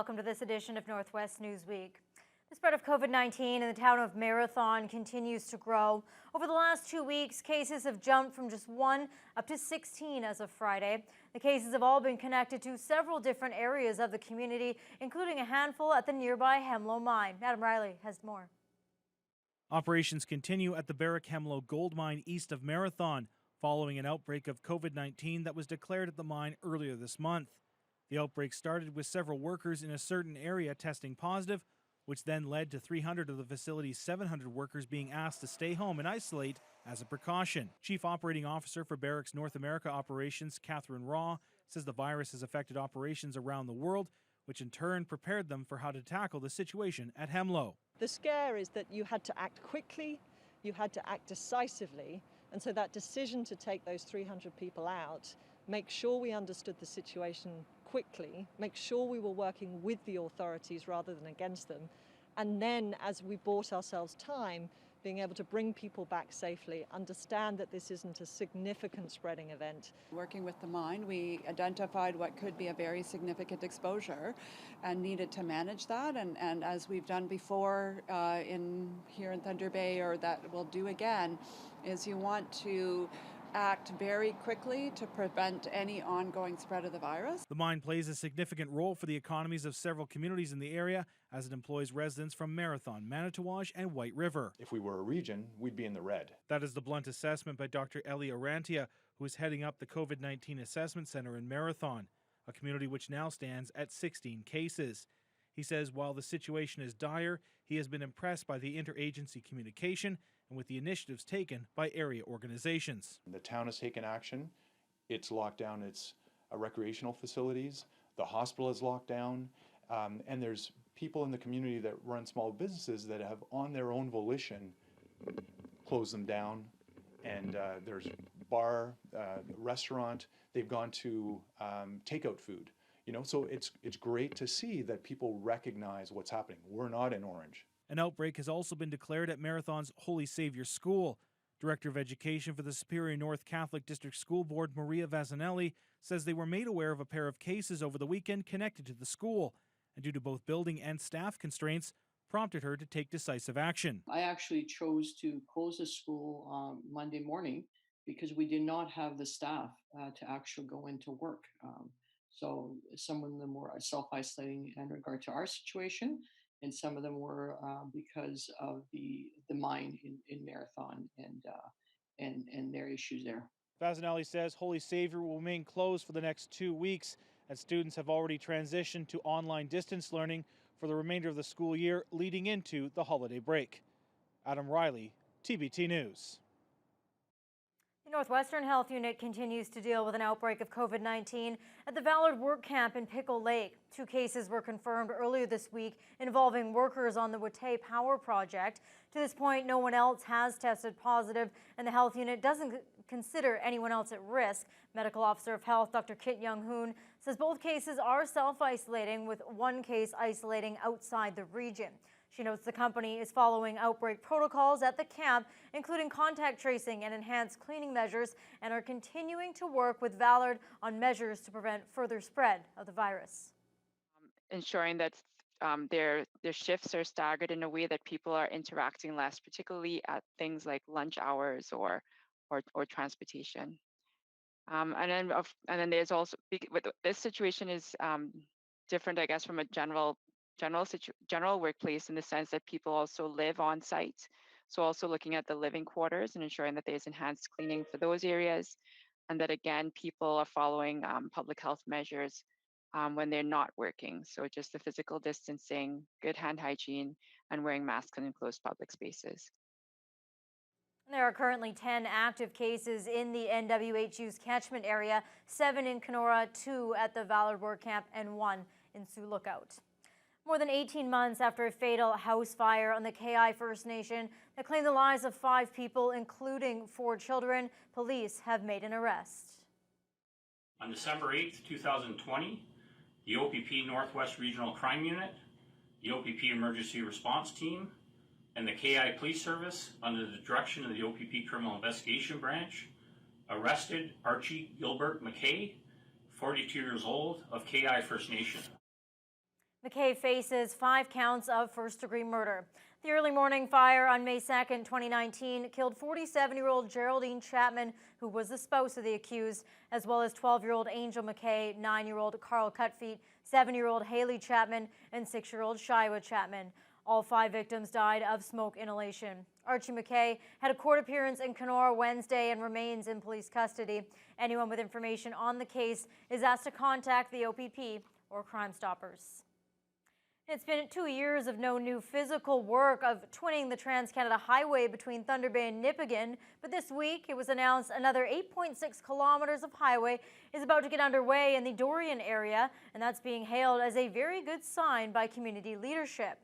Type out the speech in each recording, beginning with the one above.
welcome to this edition of Northwest Newsweek. The spread of COVID-19 in the town of Marathon continues to grow. Over the last 2 weeks, cases have jumped from just 1 up to 16 as of Friday. The cases have all been connected to several different areas of the community, including a handful at the nearby Hemlo mine. Adam Riley has more. Operations continue at the Barrick-Hemlo gold mine east of Marathon, following an outbreak of COVID-19 that was declared at the mine earlier this month. The outbreak started with several workers in a certain area testing positive, which then led to 300 of the facility's 700 workers being asked to stay home and isolate as a precaution. Chief Operating Officer for Barrick's North America operations, Catherine Raw, says the virus has affected operations around the world, which in turn prepared them for how to tackle the situation at Hemlo. The scare is that you had to act quickly, you had to act decisively, and so that decision to take those 300 people out, make sure we understood the situation quickly, make sure we were working with the authorities rather than against them, and then as we bought ourselves time, being able to bring people back safely, understand that this isn't a significant spreading event. Working with the mine, we identified what could be a very significant exposure and needed to manage that. And as we've done before here in Thunder Bay, or that we'll do again, is you want to act very quickly to prevent any ongoing spread of the virus. The mine plays a significant role for the economies of several communities in the area as it employs residents from Marathon, Manitowaj, and White River. If we were a region, we'd be in the red. That is the blunt assessment by Dr. Ellie Arantia, who is heading up the COVID-19 Assessment Center in Marathon, a community which now stands at 16 cases. He says while the situation is dire, he has been impressed by the interagency communication and with the initiatives taken by area organizations. The town has taken action. It's locked down its recreational facilities. The hospital is locked down. And there's people in the community that run small businesses that have, on their own volition, closed them down. And there's bar, restaurant. They've gone to takeout food. You know, so it's great to see that people recognize what's happening. We're not in orange. An outbreak has also been declared at Marathon's Holy Savior School. Director of Education for the Superior North Catholic District School Board, Maria Vazzanelli, says they were made aware of a pair of cases over the weekend connected to the school, and due to both building and staff constraints, prompted her to take decisive action. I actually chose to close the school Monday morning because we did not have the staff to actually go into work. So some of them were self-isolating in regard to our situation, and some of them were because of the mine in Marathon and their issues there. Vazzanelli says Holy Savior will remain closed for the next 2 weeks, as students have already transitioned to online distance learning for the remainder of the school year leading into the holiday break. Adam Riley, TBT News. The Northwestern Health Unit continues to deal with an outbreak of COVID-19 at the Ballard Work Camp in Pickle Lake. 2 cases were confirmed earlier this week involving workers on the Watay Power Project. To this point, no one else has tested positive, and the health unit doesn't consider anyone else at risk. Medical Officer of Health, Dr. Kit Young-hoon, says both cases are self-isolating, with 1 case isolating outside the region. She notes the company is following outbreak protocols at the camp, including contact tracing and enhanced cleaning measures, and are continuing to work with Ballard on measures to prevent further spread of the virus. Ensuring that their shifts are staggered in a way that people are interacting less, particularly at things like lunch hours or transportation. And then there's also, this situation is different, I guess, from a general workplace in the sense that people also live on site. So also looking at the living quarters and ensuring that there's enhanced cleaning for those areas, and that again, people are following public health measures when they're not working. So just the physical distancing, good hand hygiene, and wearing masks in enclosed public spaces. There are currently 10 active cases in the NWHU's catchment area, 7 in Kenora, 2 at the Ballard Work Camp, and 1 in Sioux Lookout. More than 18 months after a fatal house fire on the KI First Nation that claimed the lives of 5 people, including 4 children, police have made an arrest. On December 8th, 2020, the OPP Northwest Regional Crime Unit, the OPP Emergency Response Team, and the KI Police Service, under the direction of the OPP Criminal Investigation Branch, arrested Archie Gilbert McKay, 42 years old, of KI First Nation. McKay faces 5 counts of first-degree murder. The early morning fire on May 2nd, 2019 killed 47-year-old Geraldine Chapman, who was the spouse of the accused, as well as 12-year-old Angel McKay, 9-year-old Carl Cutfeet, 7-year-old Haley Chapman, and 6-year-old Shiwa Chapman. All 5 victims died of smoke inhalation. Archie McKay had a court appearance in Kenora Wednesday and remains in police custody. Anyone with information on the case is asked to contact the OPP or Crime Stoppers. It's been 2 years of no new physical work of twinning the Trans-Canada Highway between Thunder Bay and Nipigon, but this week it was announced another 8.6 kilometers of highway is about to get underway in the Dorian area, and that's being hailed as a very good sign by community leadership.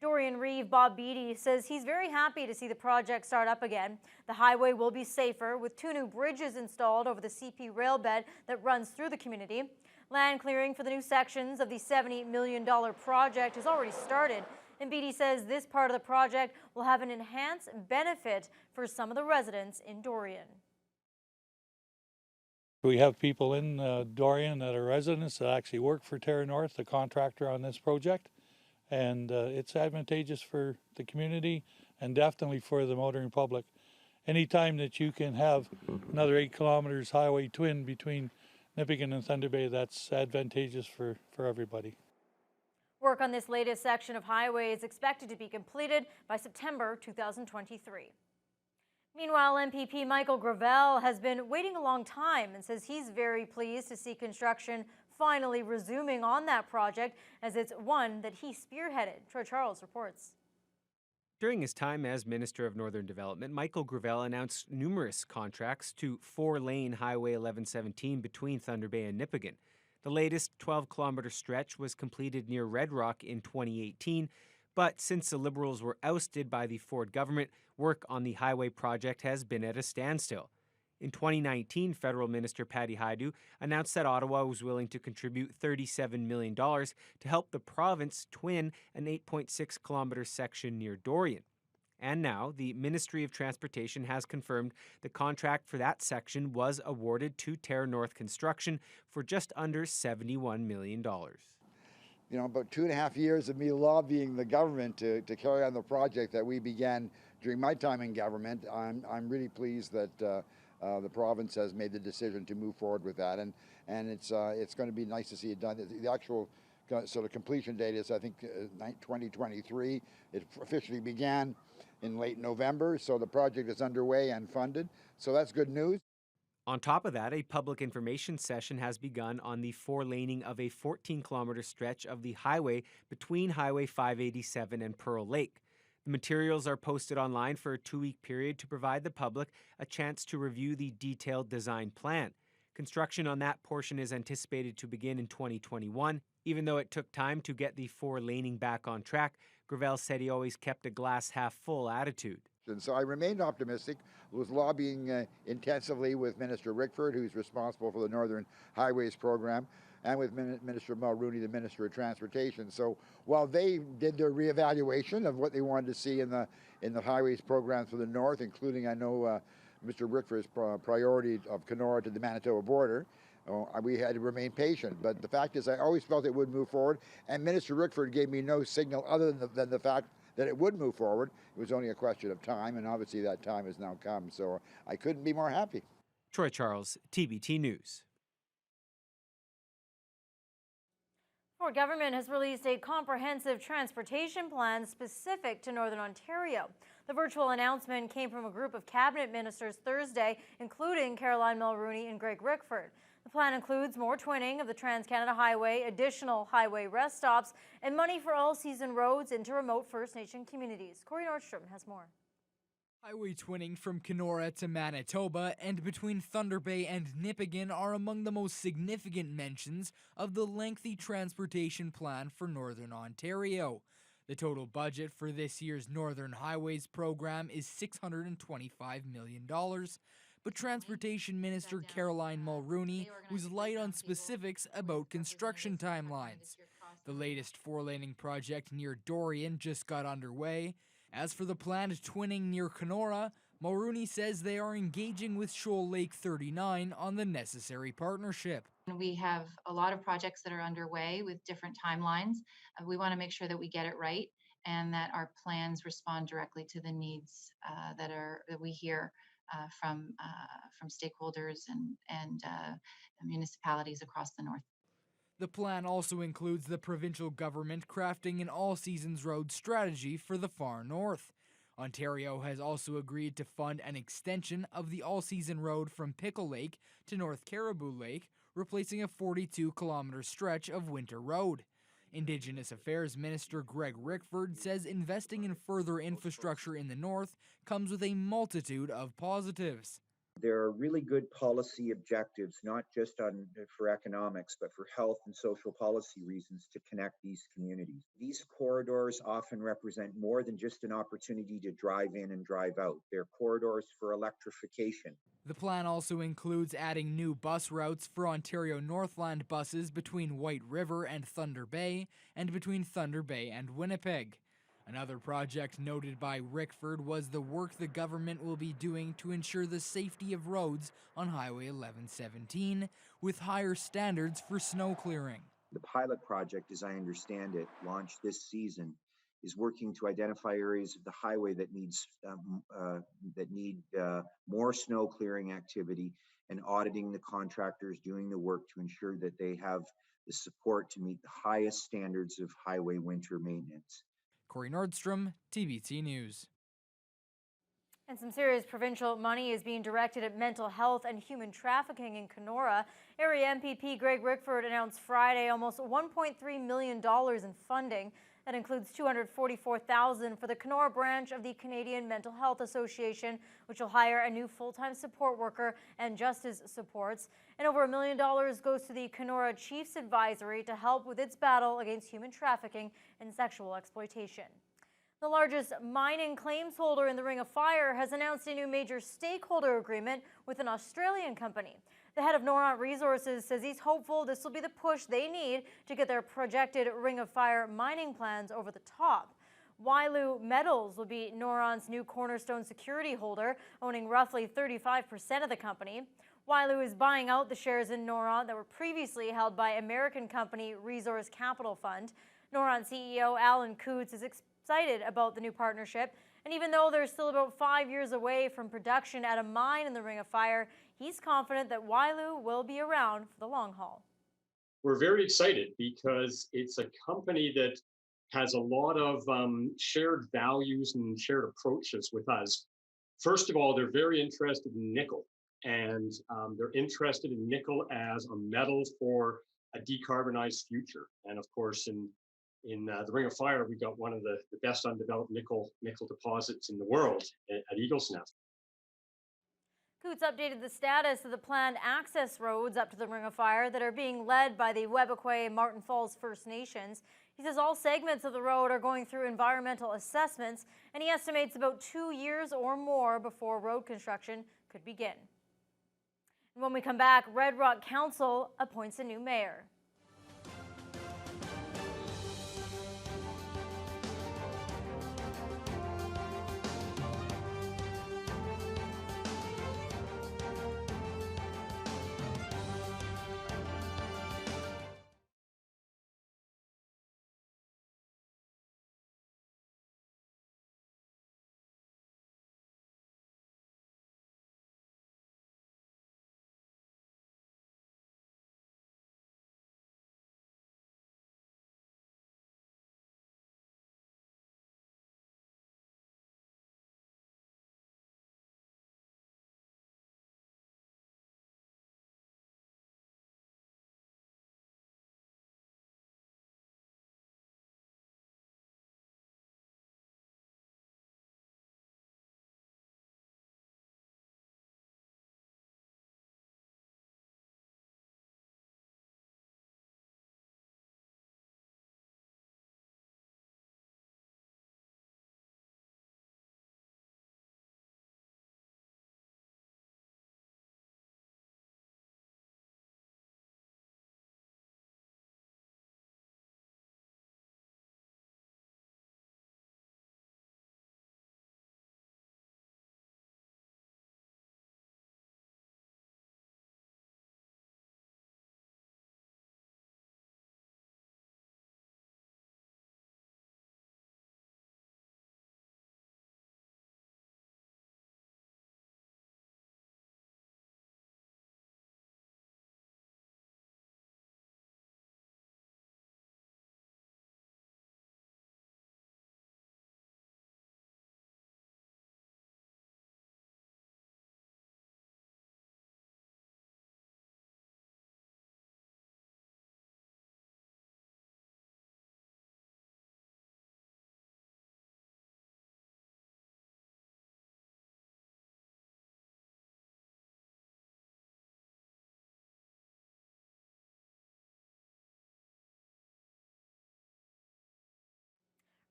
Dorian Reeve Bob Beattie says he's very happy to see the project start up again. The highway will be safer with 2 new bridges installed over the CP rail bed that runs through the community. Land clearing for the new sections of the $70 million project has already started, and Beattie says this part of the project will have an enhanced benefit for some of the residents in Dorian. We have people in Dorian that are residents that actually work for Terra North, the contractor on this project, and it's advantageous for the community and definitely for the motoring public. Anytime that you can have another 8 kilometers highway twin between Nipigon and Thunder Bay, that's advantageous for everybody. Work on this latest section of highway is expected to be completed by September 2023. Meanwhile, MPP Michael Gravel has been waiting a long time and says he's very pleased to see construction finally resuming on that project, as it's one that he spearheaded. Troy Charles reports. During his time as Minister of Northern Development, Michael Gravel announced numerous contracts to 4-lane Highway 1117 between Thunder Bay and Nipigon. The latest 12-kilometer stretch was completed near Red Rock in 2018, but since the Liberals were ousted by the Ford government, work on the highway project has been at a standstill. In 2019, Federal Minister Patty Hajdu announced that Ottawa was willing to contribute $37 million to help the province twin an 8.6-kilometer section near Dorian. And now, the Ministry of Transportation has confirmed the contract for that section was awarded to Terra North Construction for just under $71 million. You know, about 2.5 years of me lobbying the government to carry on the project that we began during my time in government. I'm really pleased that the province has made the decision to move forward with that, and it's going to be nice to see it done. The actual sort of completion date is, I think, 2023. It officially began in late November, so the project is underway and funded. So that's good news. On top of that, a public information session has begun on the 4-laning of a 14-kilometer stretch of the highway between Highway 587 and Pearl Lake. The materials are posted online for a 2-week period to provide the public a chance to review the detailed design plan. Construction on that portion is anticipated to begin in 2021. Even though it took time to get the 4-laning back on track, Gravel said he always kept a glass-half-full attitude. And so I remained optimistic, was lobbying intensively with Minister Rickford, who's responsible for the Northern Highways program, and with Minister Mulrooney, the Minister of Transportation. So while they did their reevaluation of what they wanted to see in the highways program for the North, including, I know, Mr. Rickford's priority of Kenora to the Manitoba border, we had to remain patient. But the fact is, I always felt it would move forward, and Minister Rickford gave me no signal other than the fact that it would move forward. It was only a question of time, and obviously that time has now come. So I couldn't be more happy. Troy Charles, TBT News. Ford government has released a comprehensive transportation plan specific to Northern Ontario. The virtual announcement came from a group of cabinet ministers Thursday, including Caroline Mulrooney and Greg Rickford. The plan includes more twinning of the Trans-Canada Highway, additional highway rest stops, and money for all-season roads into remote First Nation communities. Corey Nordstrom has more. Highway twinning from Kenora to Manitoba and between Thunder Bay and Nipigon are among the most significant mentions of the lengthy transportation plan for Northern Ontario. The total budget for this year's Northern Highways program is $625 million, but Transportation Minister Caroline Mulrooney was light on specifics about construction timelines. The latest 4-laning project near Dorian just got underway. As for the planned twinning near Kenora, Mulrooney says they are engaging with Shoal Lake 39 on the necessary partnership. We have a lot of projects that are underway with different timelines. We want to make sure that we get it right and that our plans respond directly to the needs that we hear from stakeholders and municipalities across the north. The plan also includes the provincial government crafting an all-seasons road strategy for the far north. Ontario has also agreed to fund an extension of the all-season road from Pickle Lake to North Caribou Lake, replacing a 42-kilometer stretch of winter road. Indigenous Affairs Minister Greg Rickford says investing in further infrastructure in the north comes with a multitude of positives. There are really good policy objectives, not just for economics, but for health and social policy reasons to connect these communities. These corridors often represent more than just an opportunity to drive in and drive out. They're corridors for electrification. The plan also includes adding new bus routes for Ontario Northland buses between White River and Thunder Bay, and between Thunder Bay and Winnipeg. Another project noted by Rickford was the work the government will be doing to ensure the safety of roads on Highway 1117, with higher standards for snow clearing. The pilot project, as I understand it, launched this season, is working to identify areas of the highway that need more snow clearing activity and auditing the contractors doing the work to ensure that they have the support to meet the highest standards of highway winter maintenance. Corey Nordstrom, TBT News. And some serious provincial money is being directed at mental health and human trafficking in Kenora. Area MPP Greg Rickford announced Friday almost $1.3 million in funding. That includes $244,000 for the Kenora branch of the Canadian Mental Health Association, which will hire a new full-time support worker and justice supports. And over $1 million goes to the Kenora Chiefs Advisory to help with its battle against human trafficking and sexual exploitation. The largest mining claims holder in the Ring of Fire has announced a new major stakeholder agreement with an Australian company. The head of Noront Resources says he's hopeful this will be the push they need to get their projected Ring of Fire mining plans over the top. Wailu Metals will be Noront's new cornerstone security holder, owning roughly 35% of the company. Wailu is buying out the shares in Noront that were previously held by American company Resource Capital Fund. Noront CEO Alan Coots is excited about the new partnership, and even though they're still about 5 years away from production at a mine in the Ring of Fire, he's confident that Wailu will be around for the long haul. We're very excited because it's a company that has a lot of shared values and shared approaches with us. First of all, they're very interested in nickel, and they're interested in nickel as a metal for a decarbonized future. And of course, in the Ring of Fire, we got one of the best undeveloped nickel deposits in the world at Eagle's Nest. Coots updated the status of the planned access roads up to the Ring of Fire that are being led by the Webequie and Martin Falls First Nations. He says all segments of the road are going through environmental assessments, and he estimates about 2 years or more before road construction could begin. And when we come back, Red Rock Council appoints a new mayor.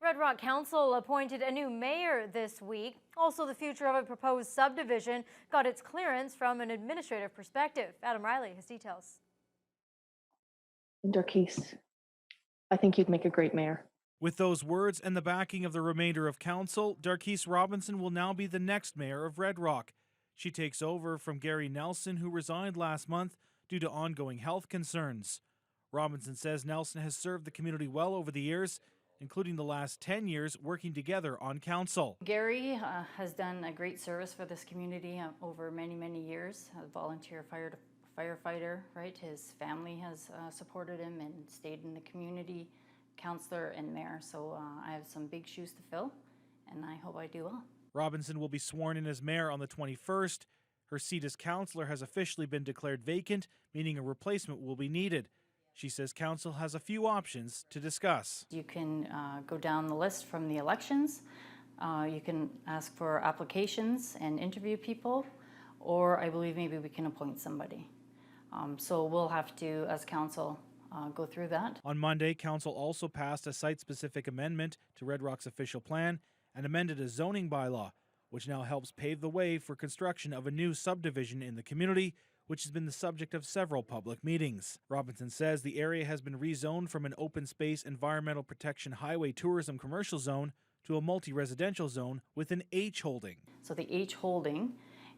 Red Rock Council appointed a new mayor this week. Also, the future of a proposed subdivision got its clearance from an administrative perspective. Adam Riley has details. Darkis, I think you'd make a great mayor. With those words and the backing of the remainder of council, Darkis Robinson will now be the next mayor of Red Rock. She takes over from Gary Nelson, who resigned last month due to ongoing health concerns. Robinson says Nelson has served the community well over the years, including the last 10 years working together on council. Gary has done a great service for this community over many, many years. A volunteer firefighter, right? His family has supported him and stayed in the community, councillor and mayor. So I have some big shoes to fill, and I hope I do well. Robinson will be sworn in as mayor on the 21st. Her seat as councillor has officially been declared vacant, meaning a replacement will be needed. She says council has a few options to discuss. You can go down the list from the elections. You can ask for applications and interview people, or I believe maybe we can appoint somebody. So we'll have to, as council, go through that. On Monday, council also passed a site-specific amendment to Red Rock's official plan and amended a zoning bylaw, which now helps pave the way for construction of a new subdivision in the community, which has been the subject of several public meetings. Robinson says the area has been rezoned from an open space environmental protection highway tourism commercial zone to a multi-residential zone with an H holding. So the H holding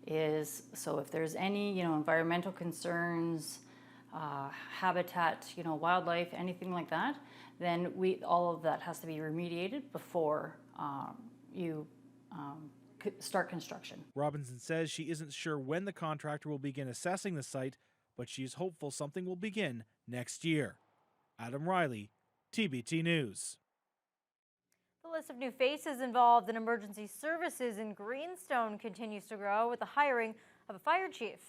is, so if there's any, environmental concerns, habitat, wildlife, anything like that, then all of that has to be remediated before you start construction. Robinson says she isn't sure when the contractor will begin assessing the site, but she's hopeful something will begin next year. Adam Riley, TBT News. The list of new faces involved in emergency services in Greenstone continues to grow with the hiring of a fire chief.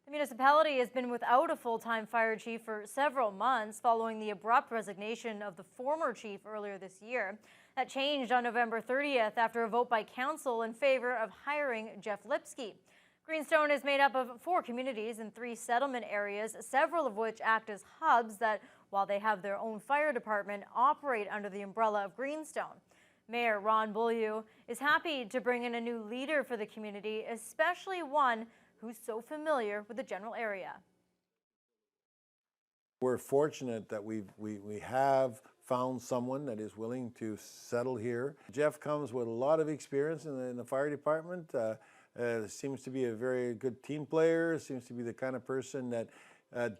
The municipality has been without a full-time fire chief for several months following the abrupt resignation of the former chief earlier this year. That changed on November 30th after a vote by council in favor of hiring Jeff Lipsky. Greenstone is made up of 4 communities and 3 settlement areas, several of which act as hubs that, while they have their own fire department, operate under the umbrella of Greenstone. Mayor Ron Beaulieu is happy to bring in a new leader for the community, especially one who's so familiar with the general area. We're fortunate that we have found someone that is willing to settle here. Jeff comes with a lot of experience in the fire department. Seems to be a very good team player, seems to be the kind of person that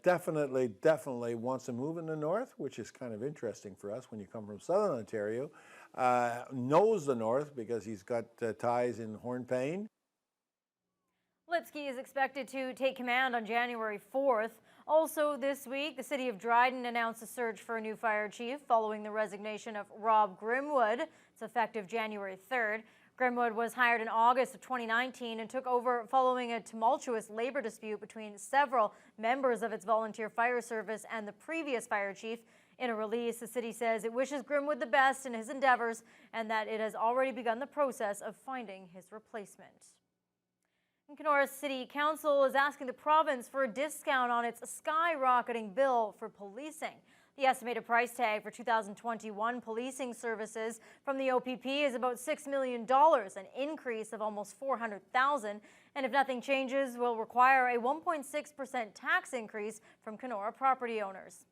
definitely wants to move in the north, which is kind of interesting for us when you come from Southern Ontario. Knows the north because he's got ties in Hornpain. Lipsky is expected to take command on January 4th. Also this week, the city of Dryden announced a search for a new fire chief following the resignation of Rob Grimwood. It's effective January 3rd. Grimwood was hired in August of 2019 and took over following a tumultuous labor dispute between several members of its volunteer fire service and the previous fire chief. In a release, the city says it wishes Grimwood the best in his endeavors and that it has already begun the process of finding his replacement. Kenora City Council is asking the province for a discount on its skyrocketing bill for policing. The estimated price tag for 2021 policing services from the OPP is about $6 million, an increase of almost $400,000, and if nothing changes, will require a 1.6% tax increase from Kenora property owners.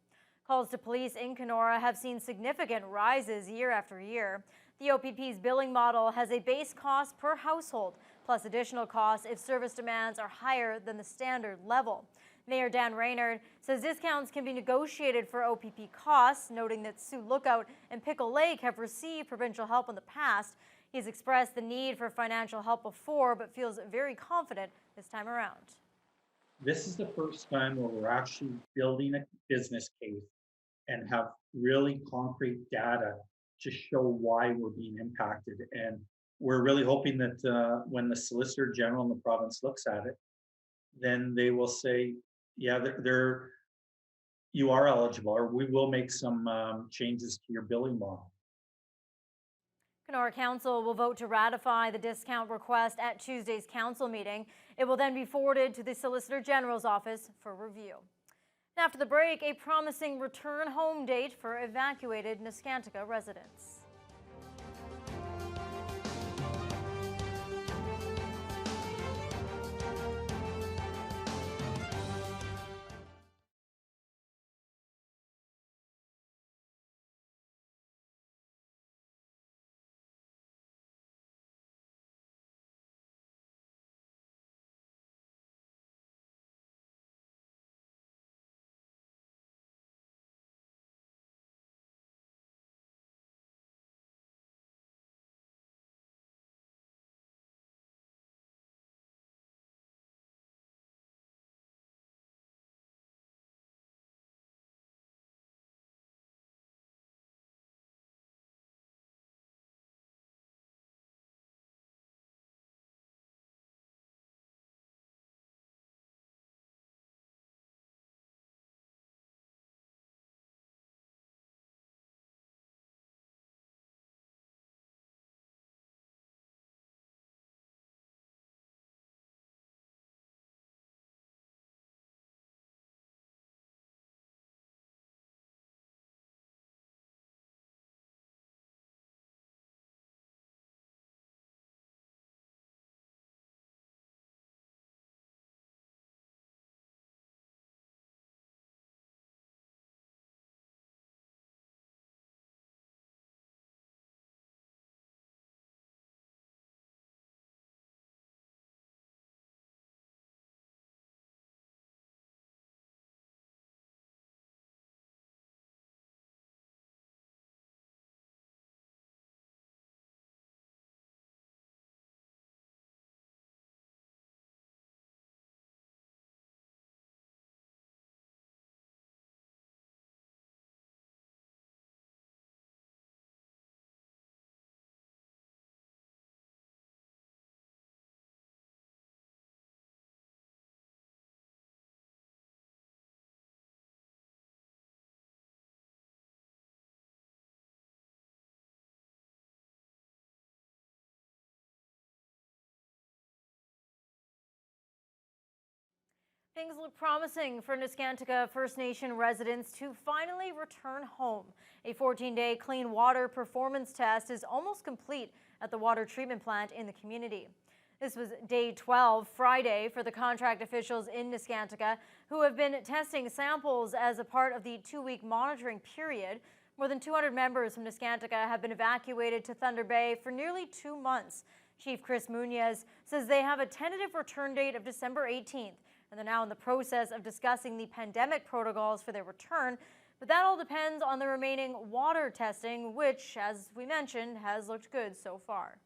Calls to police in Kenora have seen significant rises year after year. The OPP's billing model has a base cost per household, plus additional costs if service demands are higher than the standard level. Mayor Dan Raynard says discounts can be negotiated for OPP costs, noting that Sioux Lookout and Pickle Lake have received provincial help in the past. He's expressed the need for financial help before, but feels very confident this time around. This is the first time where we're actually building a business case and have really concrete data to show why we're being impacted. And we're really hoping that when the Solicitor General in the province looks at it, then they will say, yeah, you are eligible, or we will make some changes to your billing model. Kenora Council will vote to ratify the discount request at Tuesday's council meeting. It will then be forwarded to the Solicitor General's office for review. After the break, a promising return home date for evacuated Nescantica residents. Things look promising for Neskantaga First Nation residents to finally return home. A 14-day clean water performance test is almost complete at the water treatment plant in the community. This was day 12, Friday, for the contract officials in Neskantaga who have been testing samples as a part of the 2-week monitoring period. More than 200 members from Neskantaga have been evacuated to Thunder Bay for nearly 2 months. Chief Chris Munoz says they have a tentative return date of December 18th, and they're now in the process of discussing the pandemic protocols for their return. But that all depends on the remaining water testing, which, as we mentioned, has looked good so far.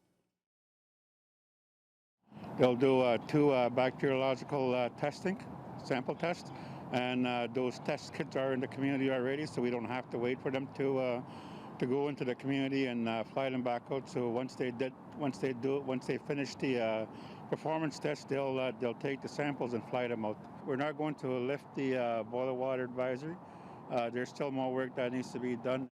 They'll do 2 bacteriological testing, sample tests, and those test kits are in the community already, so we don't have to wait for them to go into the community and fly them back out. So once they finish the performance test, they'll take the samples and fly them out. We're not going to lift the boil water advisory. There's still more work that needs to be done.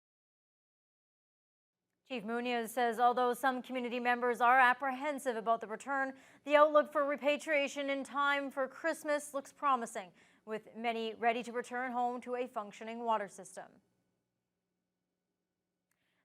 Chief Munoz says although some community members are apprehensive about the return, the outlook for repatriation in time for Christmas looks promising, with many ready to return home to a functioning water system.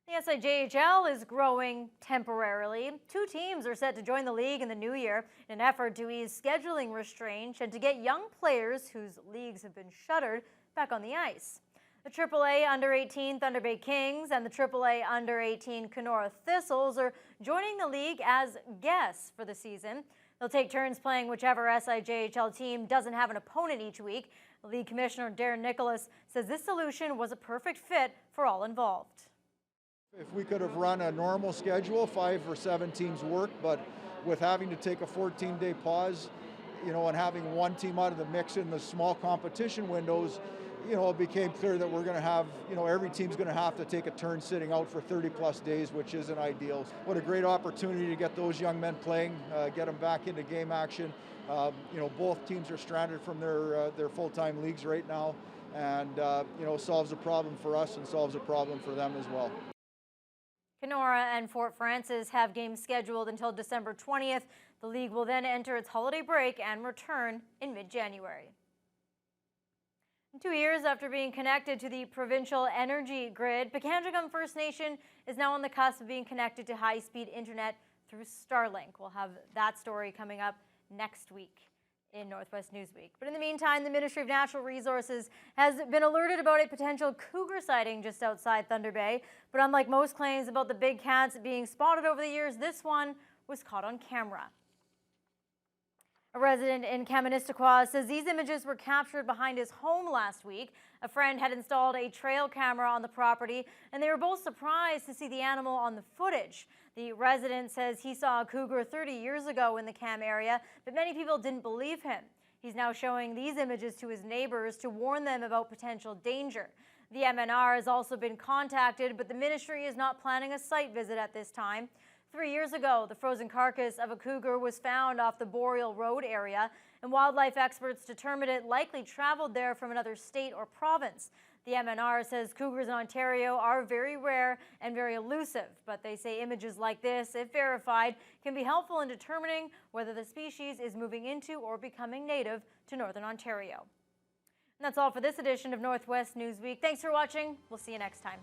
The SIJHL is growing temporarily. 2 teams are set to join the league in the new year in an effort to ease scheduling restraints and to get young players whose leagues have been shuttered back on the ice. The AAA Under-18 Thunder Bay Kings and the AAA Under-18 Kenora Thistles are joining the league as guests for the season. They'll take turns playing whichever SIJHL team doesn't have an opponent each week. The league commissioner, Darren Nicholas, says this solution was a perfect fit for all involved. If we could have run a normal schedule, 5 or 7 teams work, but with having to take a 14-day pause, and having one team out of the mix in the small competition windows, it became clear that we're going to have, every team's going to have to take a turn sitting out for 30+ days, which isn't ideal. What a great opportunity to get those young men playing, get them back into game action. Both teams are stranded from their full-time leagues right now, and solves a problem for us and solves a problem for them as well. Kenora and Fort Frances have games scheduled until December 20th. The league will then enter its holiday break and return in mid-January. 2 years after being connected to the provincial energy grid, Pikangikum First Nation is now on the cusp of being connected to high-speed internet through Starlink. We'll have that story coming up next week in Northwest Newsweek. But in the meantime, the Ministry of Natural Resources has been alerted about a potential cougar sighting just outside Thunder Bay. But unlike most claims about the big cats being spotted over the years, this one was caught on camera. A resident in Kaministiquia says these images were captured behind his home last week. A friend had installed a trail camera on the property, and they were both surprised to see the animal on the footage. The resident says he saw a cougar 30 years ago in the Cam area, but many people didn't believe him. He's now showing these images to his neighbors to warn them about potential danger. The MNR has also been contacted, but the ministry is not planning a site visit at this time. 3 years ago, the frozen carcass of a cougar was found off the Boreal Road area, and wildlife experts determined it likely traveled there from another state or province. The MNR says cougars in Ontario are very rare and very elusive, but they say images like this, if verified, can be helpful in determining whether the species is moving into or becoming native to Northern Ontario. And that's all for this edition of Northwest Newsweek. Thanks for watching. We'll see you next time.